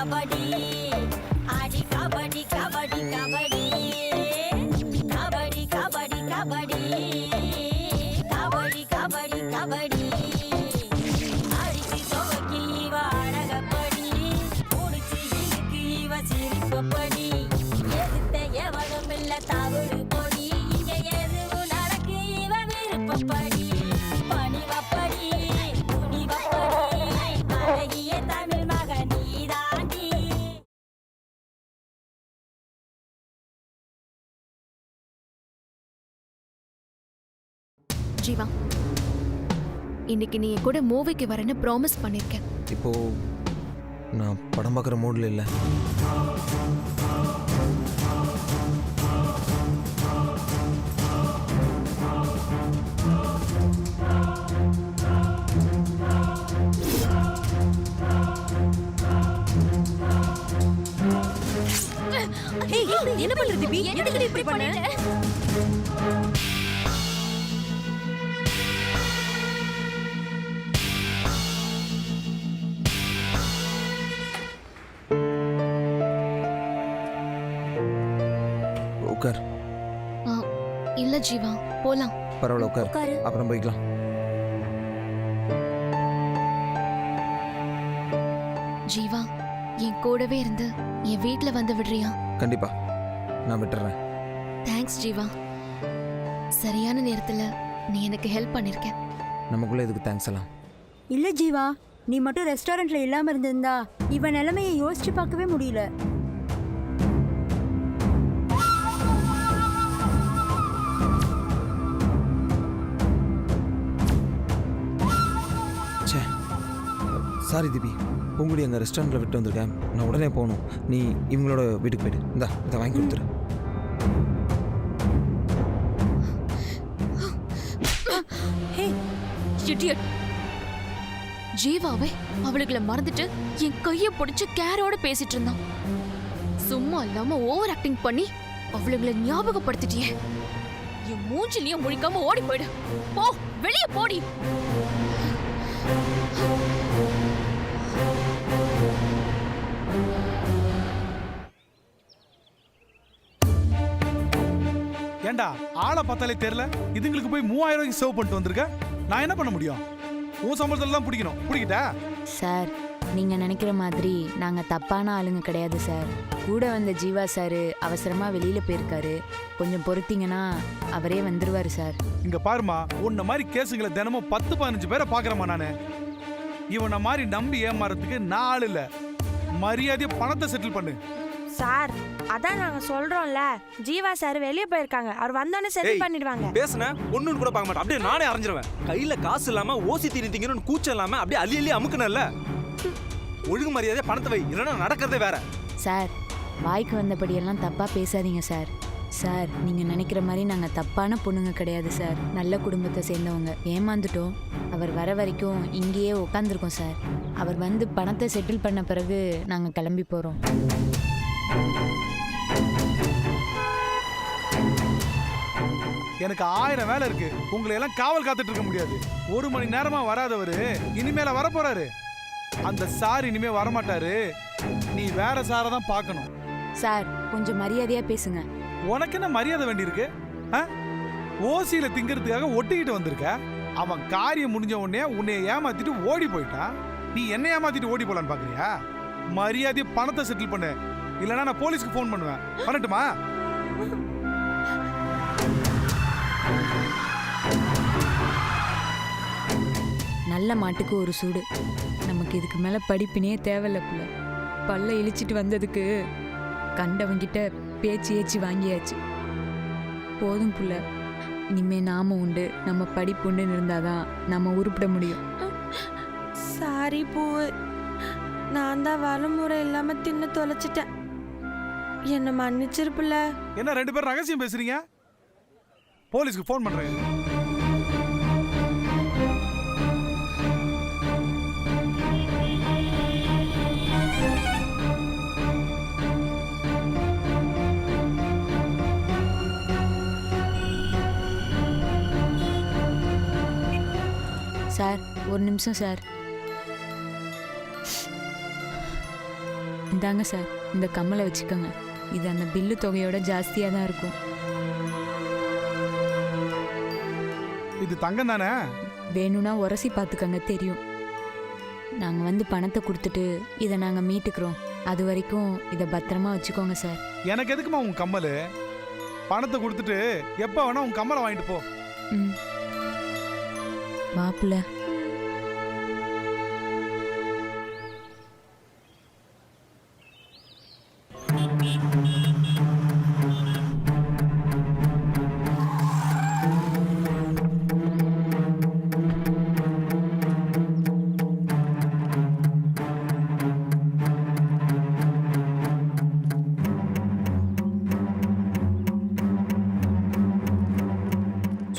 கபடி ஆடி கபடி கபடி கபடி கபடி கபடி கபடி கபடி கபடி கபடி அடிச்சு துவக்கி இவ அழகப்படி முடிச்சு இழுக்கு இவ சிரிப்பப்படி எதிர்த்த எவனும் இல்ல தவறு பொடி இங்க எதுவும் நடக்கு இவ விருப்பப்படி பணிவப்படி துணிவப்படி அழகிய தமிழ் மகன் நீதாண்டி. ஜீவா, இன்னைக்கு நீ கூட மூவிக்கு வரேன்னு ப்ராமிஸ் பண்ணிருக்கேன். இப்போ நான் படம் பார்க்குற மூடில் இல்லை. என்ன பண்றது பி? எதுக்கு இப்படி பண்ண? உட்கார். இல்ல ஜீவா, போலாம். பரவாயில்ல, உட்கார். அப்புறம் போய்க்கலாம். ஜீவா, என் கூடவே இருந்து என் வீட்ல வந்து விடுறியா? கண்டிப்பா நான் விட்டுறேன். தேங்க்ஸ் ஜீவா. சரியான நேரத்துல நீ எனக்கு ஹெல்ப் பண்ணிருக்க. நமக்குள்ள இதுக்கு தேங்க்ஸ் எல்லாம். இல்ல ஜீவா, நீ மட்டும் ரெஸ்டாரண்ட்ல இல்லாம இருந்திருந்தா இவன் நிலைமையை யோசிச்சு பார்க்கவே முடியல. சாரி திபி, பூங்குடி அங்கே ரெஸ்டாரண்ட்டில் விட்டு வந்திருக்கேன். நான் உடனே போகணும். நீ இவங்களோட வீட்டுக்கு போயிடு. இதை வாங்கி கொடுத்துரு. ஜீவாவே அவளுகளை மறந்துட்டு என் கைய பிடிச்சு கேரோட பேசிட்டு இருந்தான். சும்மா இல்லாம ஓவர் ஆக்டிங் பண்ணி அவளுங்களை ஞாபகப்படுத்திட்டியே. என் மூஞ்சிலையும் முழிக்காம ஓடி போயிடு. போ, வெளியே போடி. ஏண்டா ஆளை பார்த்தாலே தெரியல, இதுங்களுக்கு போய் 3000 ரூபாய்க்கு சேவ் பண்ணிட்டு வந்திருக்க. நான் என்ன பண்ண முடியும்? உன் சம்பளத்துல தான் பிடிக்கணும். பிடிக்கிட்டா சார்? நீங்க நினைக்கிற மாதிரி நாங்க தப்பான ஆளுங்க கிடையாது சார். கூட வந்த ஜீவா சார் அவசரமா வெளியில போயிருக்காரு. கொஞ்சம் பொறுத்தீங்கன்னா அவரே வந்துருவாரு சார். இங்க பாருமா, உன்ன மாதிரி கேஸுங்களை தினமும் 10-15 பேரை பாக்குறேமா நானு. இவனை மாதிரி நம்பி ஏமாறதுக்கு நான் ஆள் இல்ல. மரியாதையை பணத்தை செட்டில் பண்ணு சார். அதான் நாங்க சொல்றோம்ல, ஜீவா சார் வெளியே போயிருக்காங்க. அவர் வந்தோடனே செட்டில் பண்ணிடுவாங்க. பேசுன ஒண்ணுன்னு கூட பார்க்க மாட்டேன். அப்படியே நானே அரைஞ்சிருவேன். கையில காசு இல்லாம ஓசி தீனித்தீங்கன்னு கூச்சம் இல்லாம அப்படியே அள்ளி அள்ளி அமுக்கணும்ல. ஒழுங்கு மரியாதை பணத்தை வை, இல்லைன்னா நடக்கிறதே வேற. சார், வாய்க்கு வந்தபடியெல்லாம் தப்பா பேசாதீங்க சார். சார், நீங்க நினைக்கிற மாதிரி நாங்க தப்பான பொண்ணுங்க கிடையாது சார். நல்ல குடும்பத்தை சேர்ந்தவங்க. ஏமாந்துட்டோம். அவர் வர வரைக்கும் இங்கேயே உட்காந்துருக்கோம் சார். அவர் வந்து பணத்தை செட்டில் பண்ண பிறகு நாங்க கிளம்பி போறோம். எனக்கு 1000 வேலை இருக்கு. உங்களை எல்லாம் காவல் காத்துட்டு இருக்க முடியாது. 1 மணி நேரமா வராதவரு இனிமேல வர போறாரு. அந்த சார் இனிமே வரமாட்டாரு. நீ வேற சாரை தான் பார்க்கணும். சார், கொஞ்சம் மரியாதையா பேசுங்க. உனக்கு என்ன மரியாதை வேண்டியிருக்கு? ஓசியில திங்கிறதுக்காக ஒட்டிக்கிட்டு வந்திருக்க. அவன் காரியம் முடிஞ்ச உடனே உன்னை ஏமாத்திட்டு ஓடி போயிட்டான். நீ என்ன ஏமாத்திட்டு ஓடி போலான்னு பாக்குறியா? மரியாதையை பணத்தை செட்டில் பண்ணு, இல்லைன்னா நான் போலீஸ்க்கு ஃபோன் பண்ணுவேன். பண்ணட்டுமா? நல்ல மாட்டுக்கு ஒரு சூடு. நமக்கு இதுக்கு மேல படிப்பினே தேவையில்ல புள்ள. பல்ல இழிச்சிட்டு வந்ததுக்கு கண்டவங்கிட்ட பேச்சு ஏச்சு வாங்கியாச்சு. போதும் புள்ள. இனிமே நாம உண்டு, நம்ம படிப்பு உண்டுன்னு இருந்தாதான் நம்ம உருப்பிட முடியும். சாரி பூவு, நான் தான் வரமுறை இல்லாம தின்னு தொலைச்சிட்டேன். என்ன மன்னிச்சிருப்புல. என்ன 2 பேரும் ரகசியம் பேசுறீங்க? போலீஸ்க்கு ஃபோன் பண்றேன். சார், ஒரு நிமிஷம் சார். இந்தாங்க சார், இந்த கம்மலை வச்சுக்கோங்க. இது அந்த பில்லு தொகையோட ஜாஸ்தியாக தான் இருக்கும். இது தங்கம் தானே? வேணும்னா உரசி பார்த்துக்கங்க, தெரியும். நாங்கள் வந்து பணத்தை கொடுத்துட்டு இதை நாங்கள் மீட்டுக்கிறோம். அது வரைக்கும் இதை பத்திரமா வச்சுக்கோங்க சார். எனக்கு எதுக்குமா உன் கம்மல்? பணத்தை கொடுத்துட்டு எப்போ வேணா உன் கம்மலை வாங்கிட்டு போ. ம், மாப்பிள்ள.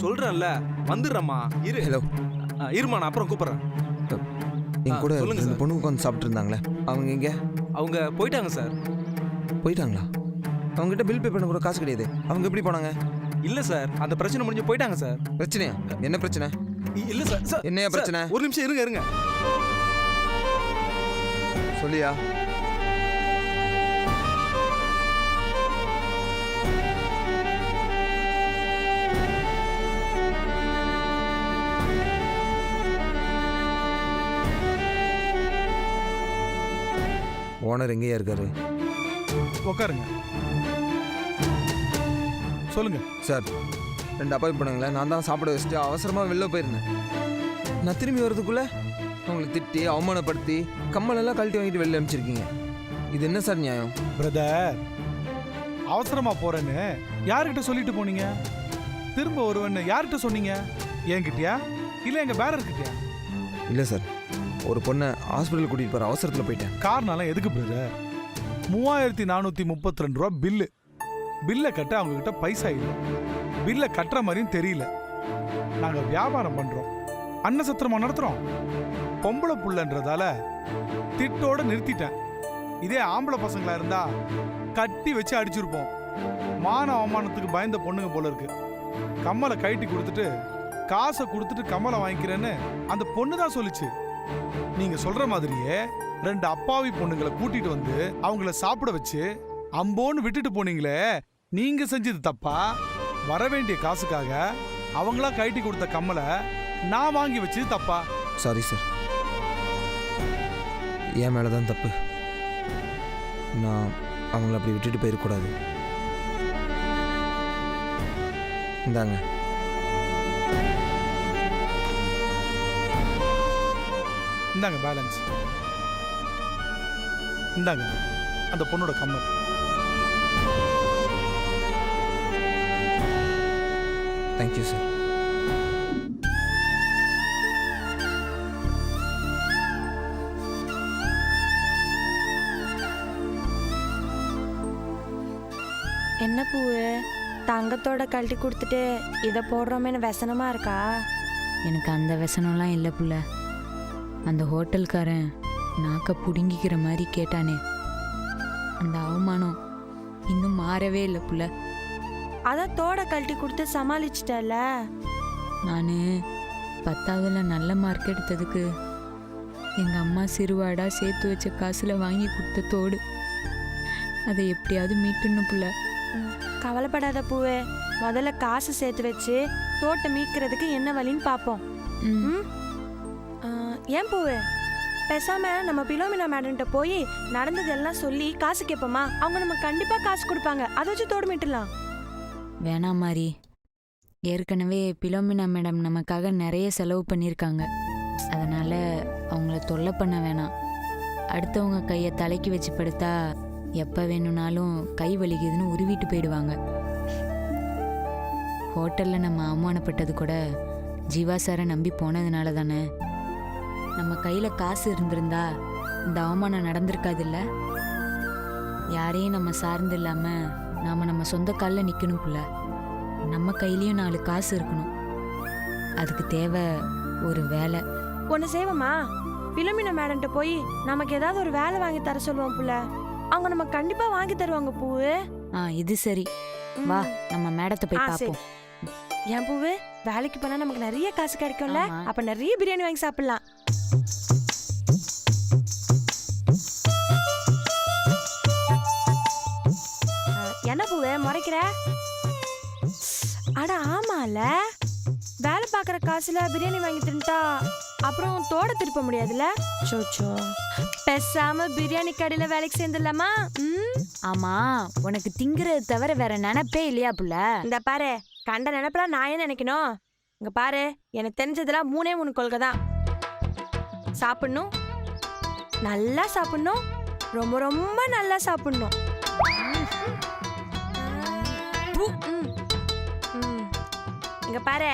சொல்றேன்ல வந்துடுறேம்மா. இரு. ஹலோ, இருமா, நான் அப்புறம் கூப்பிடுறேன். என் கூட சொல்லுங்க ரெண்டு சார். பொண்ணு உட்காந்து சாப்பிட்டு இருந்தாங்களே, அவங்க எங்கே அவங்க போயிட்டாங்க சார். போயிட்டாங்களா? அவங்ககிட்ட பில் பே பண்ண கூட காசு கிடையாது, அவங்க எப்படி போனாங்க? இல்ல சார், அந்த பிரச்சனை முடிஞ்சு போயிட்டாங்க சார். பிரச்சனையா? என்ன பிரச்சனை? இல்ல சார். சார், என்னையா சார், பிரச்சனை? ஒரு நிமிஷம் இருங்க இருங்க. சொல்லியா? ஓனர் எங்கேயா இருக்காரு? உட்காருங்க. சொல்லுங்க. சார், ரெண்டு அப்பாய் பண்ணுங்களே, நான் தான் சாப்பிட வச்சுட்டு அவசரமாக வெளில போயிருந்தேன். நான் திரும்பி வர்றதுக்குள்ளே அவங்களை திட்டி அவமானப்படுத்தி கம்மலெல்லாம் கழட்டி வாங்கிட்டு வெளில அனுப்பிச்சிருக்கீங்க. இது என்ன சார் நியாயம்? பிரதர், அவசரமா போறேன்னு யாருக்கிட்ட சொல்லிட்டு போனீங்க? திரும்ப வருவேன்னு யார்கிட்ட சொன்னீங்க? என்கிட்டயா இல்ல எங்க பேரர்கிட்டயா? இல்லை சார், ஒரு பொண்ணை ஹாஸ்பிட்டல் கூட்டிகிட்டு போகிற அவசரத்தில் போயிட்டேன். காரணம்லாம் எதுக்கு பிரதர்? 3432 ரூபா பில்லு. பில்லை கட்ட அவங்க கிட்ட பைசா இல்லை. பில்லை கட்டுற மாதிரியும் தெரியல. நாங்க வியாபாரம் பண்றோம், அன்னசத்திரமா நடத்துறோம். பொம்பளை புள்ளன்றதால திட்டோட நிறுத்திட்டேன். இதே ஆம்பளை பசங்களா இருந்தா கட்டி வச்சு அடிச்சிருப்போம். மான அவமானத்துக்கு பயந்த பொண்ணுங்க போல இருக்கு. கம்மலை கைட்டி கொடுத்துட்டு காசை கொடுத்துட்டு கம்மலை வாங்கிக்கிறேன்னு அந்த பொண்ணு தான் சொல்லிச்சு. நீங்க சொல்ற மாதிரியே ரெண்டு அப்பாவி பொண்ணுங்களை கூட்டிட்டு வந்து அவங்கள சாப்பிட வச்சு அம்போன்னு விட்டுட்டு போனீங்களே, நீங்க செஞ்சது தப்பா? வர வேண்டிய காசுக்காக அவங்களா கைட்டி கொடுத்த கம்மலை நான் வாங்கி வச்சது தப்பா? சாரி சார், என் மேலே தான் தப்பு. நான் அவங்கள அப்படி விட்டுட்டு போயிடக்கூடாது. இந்தாங்க. இந்தாங்க பேலன்ஸ். இந்தாங்க அந்த பொண்ணோட கம்மல். Thank you sir. என்ன பூவு, தங்கத்தோட கழட்டி கொடுத்துட்டு இதை போடுறோமேனு व्यसனமா இருக்கா? எனக்கு அந்த व्यसனம்லாம் இல்லை புள்ள. அந்த ஹோட்டல்காரன் நாக்க புடுங்கிக்கிற மாதிரி கேட்டானே, அந்த அவமானம் இன்னும் மாறவே இல்லை புள்ள. அதான் தோட கழட்டி கொடுத்து சமாளிச்சிட்டல. நான் 10ஆவதுல நல்ல மார்க் எடுத்ததுக்கு எங்கள் அம்மா சிறுவாடா சேர்த்து வச்ச காசில் வாங்கி கொடுத்த தோடு, அதை எப்படியாவது மீட்டுன்னு புள்ள. கவலைப்படாத பூவே, முதல்ல காசு சேர்த்து வச்சு தோட்டை மீட்கிறதுக்கு என்ன வழின்னு பார்ப்போம். ம், ஏன் பூவே, பேசாம நம்ம பிலோமினா மேடம்கிட்ட போய் நடந்ததெல்லாம் சொல்லி காசு கேட்போமா? அவங்க நம்ம கண்டிப்பா காசு கொடுப்பாங்க. அதை வச்சு தோடு மீட்டலாம். வேணாம் மாதிரி. ஏற்கனவே பிலோமினா மேடம் நமக்காக நிறைய செலவு பண்ணியிருக்காங்க. அதனால் அவங்கள தொல்லை பண்ண வேணாம். அடுத்தவங்க கையை தலைக்கு வச்சு படுத்தா எப்போ வேணும்னாலும் கை வலிக்குதுன்னு உருவிட்டு போயிடுவாங்க. ஹோட்டலில் நம்ம அவமானப்பட்டது கூட ஜீவா சாரை நம்பி போனதுனால தானே. நம்ம கையில் காசு இருந்திருந்தா இந்த அவமானம் நடந்திருக்காதுல்ல. யாரையும் நம்ம சார்ந்து இல்லாமல் நாம் நம்ம சொந்த காலில் நிற்கணும் புள்ள. நம்ம கையிலையும் 4 காசு இருக்கணும். அதுக்கு தேவை ஒரு வேலை. ஒன்று செய்வோமா, பிலோமினா மேடம்கிட்ட போய் நமக்கு ஏதாவது ஒரு வேலை வாங்கி தர சொல்லுவோம் புள்ள. அவங்க நம்ம கண்டிப்பா வாங்கி தருவாங்க பூவு. இது சரி, வா நம்ம மேடத்தை போய் சரி. பார்ப்போம். ஏன் பூவு, வேலைக்கு போனா நமக்கு நிறைய காசு கிடைக்கும்ல. ஆமா. அப்ப நிறைய பிரியாணி வாங்கி சாப்பிடலாம். நினைக்கிற? அட ஆமால, வேலை பார்க்குற காசுல பிரியாணி வாங்கி தின்ட்டா அப்புறம் தோட திருப்ப முடியாதுல்ல. சோச்சோ, பேசாம பிரியாணி கடையில வேலைக்கு சேர்ந்துடலாமா? ஆமா, உனக்கு திங்கிறது தவிர வேற நினைப்பே இல்லையா புள்ள? இந்த பாரு, கண்ட நினைப்பெல்லாம் நான் ஏன் நினைக்கணும்? இங்க பாரு, எனக்கு தெரிஞ்சதெல்லாம் 3 கொள்கை தான். சாப்பிடணும், நல்லா சாப்பிடணும், ரொம்ப ரொம்ப நல்லா சாப்பிடணும். இங்க பாரு,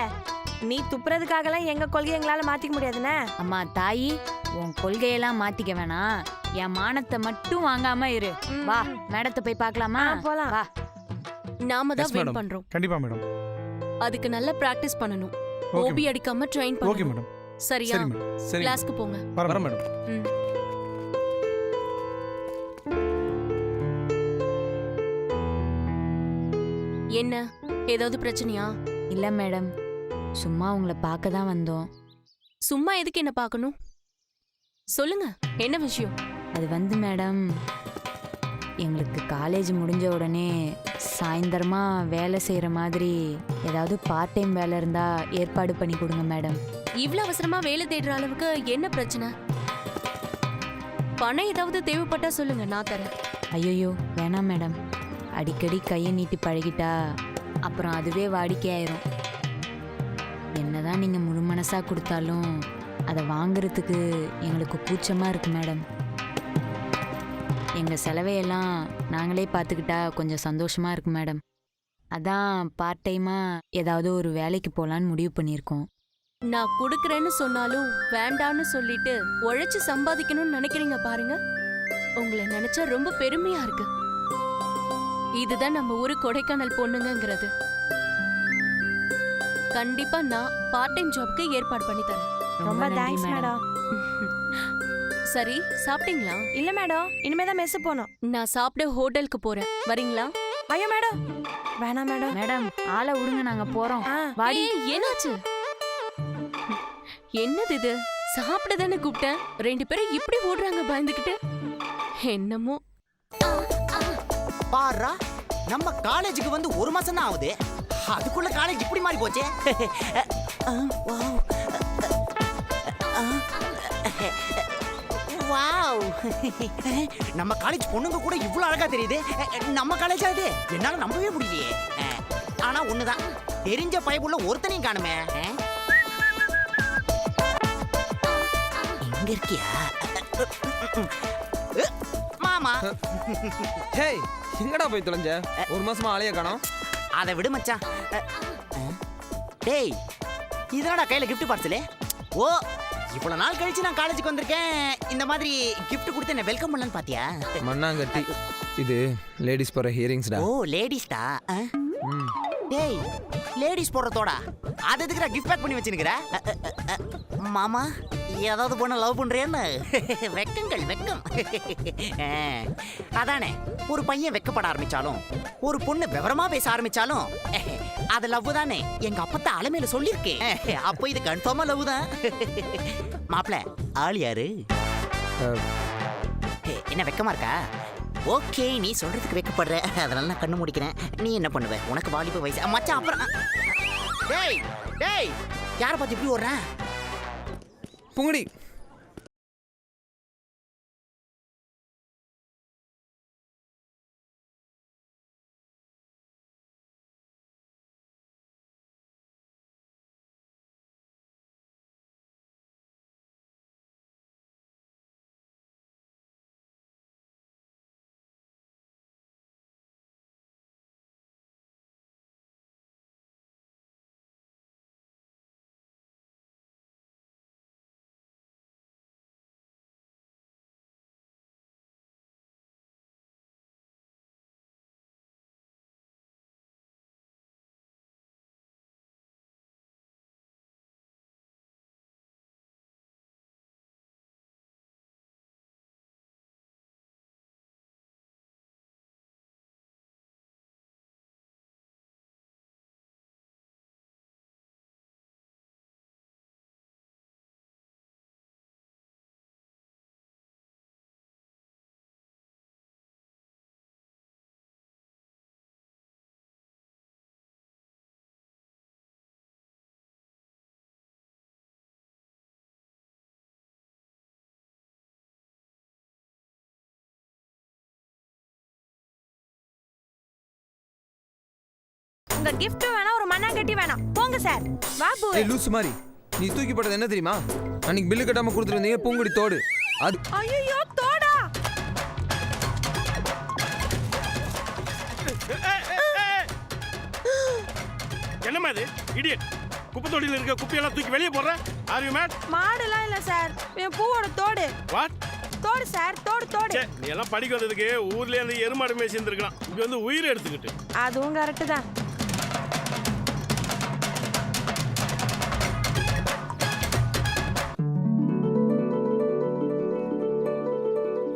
நீ துப்புறதுக்காகலாம் எங்க கொள்கையை எங்களால மாத்திக்க முடியாதுன்னு. அம்மா தாயி, உன் கொள்கையெல்லாம் மாத்திக்க வேணாம். என் மானத்தை மட்டும் வாங்காம இரு. வா, மேடத்தை போய் பார்க்கலாமா? போலாம். வா. நாம தான் Yes, வெயிட் madam. பண்றோம். கண்டிப்பா மேடம். அதுக்கு நல்லா பிராக்டிஸ் பண்ணணும். ஓகே ஓபி அடிக்காம ட்ரெயின் ஓகே பண்ணணும். மேடம். சரியா? சரி மேடம். சரி கிளாஸ்க்கு போங்க. வரேன் வரேன் மேடம். மேடம். ம். என்ன ஏதாவது பிரச்சனையா? இல்ல மேடம், சும்மா உங்களை பார்க்க தான் வந்தோம். சும்மா எதுக்கு என்ன பார்க்கணும்? சொல்லுங்க, என்ன விஷயம்? அது வந்து மேடம், எங்களுக்கு காலேஜ் முடிஞ்ச உடனே சாயந்தரமா வேலை செய்யற மாதிரி ஏதாவது பார்ட் டைம் வேலை இருந்தா ஏற்பாடு பண்ணி கொடுங்க மேடம். இவ்ளோ அவசரமா வேலை தேடுற அளவுக்கு என்ன பிரச்சனை? பணம் ஏதாவது தேவைப்பட்டா சொல்லுங்க, நான் தரேன். ஐயோ வேணாம் மேடம், அடிக்கடி கையை நீட்டி பழகிட்டா அப்புறம் அதுவே வாடிக்கையாயிரும். என்னதான் நீங்க முழு மனசா கொடுத்தாலும் அதை வாங்குறதுக்கு எங்களுக்கு கூச்சமா இருக்கு மேடம். எங்க செலவையெல்லாம் நாங்களே பார்த்துக்கிட்டா கொஞ்சம் சந்தோஷமா இருக்கு மேடம். அதான் பார்ட் டைமா ஏதாவது ஒரு வேலைக்கு போலான்னு முடிவு பண்ணியிருக்கோம். நான் கொடுக்கறேன்னு சொன்னாலும் வேண்டான்னு சொல்லிட்டு உழைச்சு சம்பாதிக்கணும்னு நினைக்கிறீங்க பாருங்க. உங்களை நினைச்சா ரொம்ப பெருமையா இருக்கு. இதுதான் நம்ம ஊரு கொடைக்கானல் பொண்ணுங்கிறது. கண்டிப்பா நான் பார்ட் டைம் ஜாப்க்கு ஏற்பாடு பண்ணி தரேன். ரொம்ப நன்றி தேங்க்ஸ் மேடம். சரி, சாப்பிட்டீங்களா? இல்ல மேடம், இனிமே தான் மெஸ் போனோம். நான் சாப்பிட ஹோட்டலுக்கு போறேன், வரீங்களா? ஐயோ மேடம், வேணாம் மேடம். மேடம் ஆளை விடுங்க, நாங்க போறோம். ஆ, வாடி. ஏய், என்னாச்சு? என்னது இது? சாப்பிட தானே கூப்பிட்டேன், 2 பேரும் இப்படி ஓடுறாங்க பயந்துகிட்டு. என்னமோ. பாரா, நம்ம காலேஜுக்கு வந்து 1 மாசம் தான் ஆகுது, அதுக்குள்ள காலேஜ் இப்படி மாறி போச்சே. வாவ், நம்ம காலேஜ் பொண்ணுங்க கூட இவ்வளவு அழகா தெரியுது. நம்ம காலேஜ் அது என்னால நம்பவே முடியலையே. ஆனா ஒண்ணுதான், தெரிஞ்ச பைப்புள்ள ஒருத்தனையும் காணுமே. எங்க இருக்கியா மாமா? ஹேய், எங்கடா போய் தொலைஞ்ச? 1 மாசமா ஆளைய காணோம். அதை விடு மச்சான். டேய், இதனடா கையில கிஃப்ட் பார்சலு? ஓ, இவ்வளவு நாள் கழிச்சு நான் காலேஜுக்கு வந்திருக்கேன், இந்த மாதிரி கிஃப்ட் கொடுத்து என்ன வெல்கம் பண்ணலான்னு பாத்தியா? மண்ணாங்கட்டி. இது லேடிஸ் போற ஹியரிங்ஸ்டா. ஓ, லேடிஸ்டா? ம். டேய், லேடிஸ் போடுறதோட அது எதுக்குடா கிஃப்ட் பேக் பண்ணி வச்சிருக்கிற? மாமா, ஏதாவது பொண்ணை லவ் பண்றேன்னு? வெக்கங்கள் வெக்கம். அதானே, ஒரு பையன் வெக்கப்பட ஆரம்பிச்சாலும் ஒரு பொண்ணு விவரமா பேச ஆரம்பிச்சாலும் அது லவ் தானே. எங்க அப்பத்த அலமையில சொல்லியிருக்கேன். அப்போ இது கன்ஃபார்மா லவ் தான். மாப்பிள, ஆள் யாரு? என்ன வெக்கமா இருக்கா? ஓகே, நீ சொல்றதுக்கு வெக்கப்படுற, அதனால நான் கண்ணு முடிக்கிறேன். நீ என்ன பண்ணுவ? உனக்கு வாலிப வயசு மச்சான். அப்புறம் டேய் டேய், யாரை பார்த்து இப்படி ஓடுறேன்? புங்குடி. உங்க கிஃப்ட் வேணாம், ஒரு மண்ணாங்கட்டி வேணாம். போங்க சார். வா பூ. ஏய் லூஸ் மாதிரி நீ தூக்கி போட்டது என்ன தெரியுமா? அன்னைக்கு பில்லு கட்டாம கொடுத்துருந்தீங்க பூங்குடி தோடு. அது ஐயோ தோடா. என்னம்மா இது இடியட்? குப்பை தொட்டியில் இருக்க குப்பையெல்லாம் தூக்கி வெளியே போடுற. Are you mad? மாடுலாம் இல்ல சார், என் பூவோட தோடு. வாட்? தோடு சார், தோடு தோடு. சே, நீ எல்லாம் படிக்க வந்ததுக்கு ஊர்லயே அந்த எருமாடு மேய்ச்சி இருந்திருக்கலாம். இங்க வந்து உயிர் எடுத்துக்கிட்டு. அதுவும் கரெக்ட் தான்.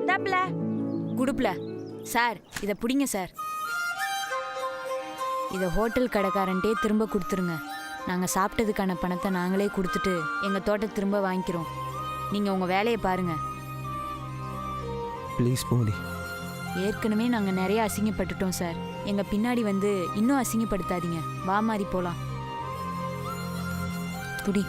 டப்ல குடுப்புல சார், இதை பிடிங்க சார். இதை ஹோட்டல் கடைக்காரன்ட்டே திரும்ப கொடுத்துருங்க. நாங்கள் சாப்பிட்டதுக்கான பணத்தை நாங்களே கொடுத்துட்டு எங்கள் தோட்டத்தை திரும்ப வாங்கிக்கிறோம். நீங்கள் உங்கள் வேலையை பாருங்கள். ப்ளீஸ் பூங்குடி. ஏற்கனவே நாங்கள் நிறைய அசிங்கப்பட்டுட்டோம் சார். எங்கள் பின்னாடி வந்து இன்னும் அசிங்கப்படுத்தாதீங்க. வா மாதிரி போகலாம். புடி.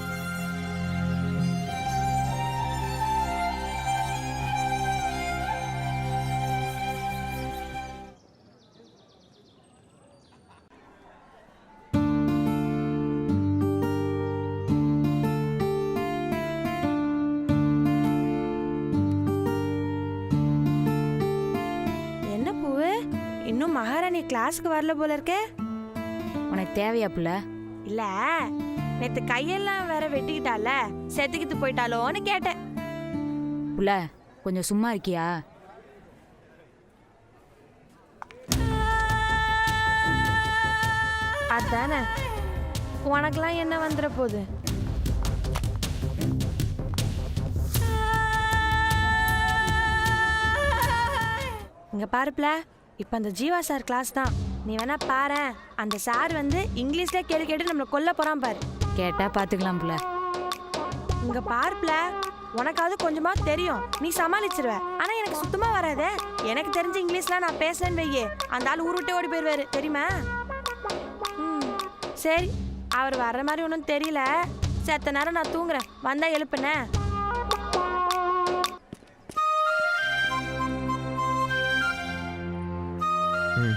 என்ன பூவு, இன்னும் மகாராணி கிளாஸ்க்கு வரல போல இருக்கே. உனக்கு தேவையா புள்ள? இல்ல, நேத்து கையெல்லாம் வேற வெட்டிக்கிட்டால, செத்துக்கிட்டு போயிட்டாலோன்னு கேட்டேன். புள்ள கொஞ்சம் சும்மா இருக்கியா? அதானே, உனக்கெல்லாம் என்ன வந்துட போகுது? இங்க பாருப்ல, இப்ப அந்த ஜீவா சார் கிளாஸ் தான். நீ வேணா பாரு, அந்த சார் வந்து இங்கிலீஷ்ல கேள்வி கேட்டு நம்மளை கொல்ல போறான் பாரு. கேட்டா பார்த்துக்கலாம் புள்ள. இங்க பாருப்ல, உனக்காவது கொஞ்சமா தெரியும், நீ சமாளிச்சிருவ. ஆனா எனக்கு சுத்தமா வராதே. எனக்கு தெரிஞ்ச இங்கிலீஷ்லாம் நான் பேசுறேன்னு வையே, அந்த ஆள் ஊரு விட்டு ஓடி போயிடுவாரு, தெரியுமா? சரி, அவர் வர்ற மாதிரி ஒன்றும் தெரியல. செத்த நேரம் நான் தூங்குறேன், வந்தா எழுப்புனேன். ம்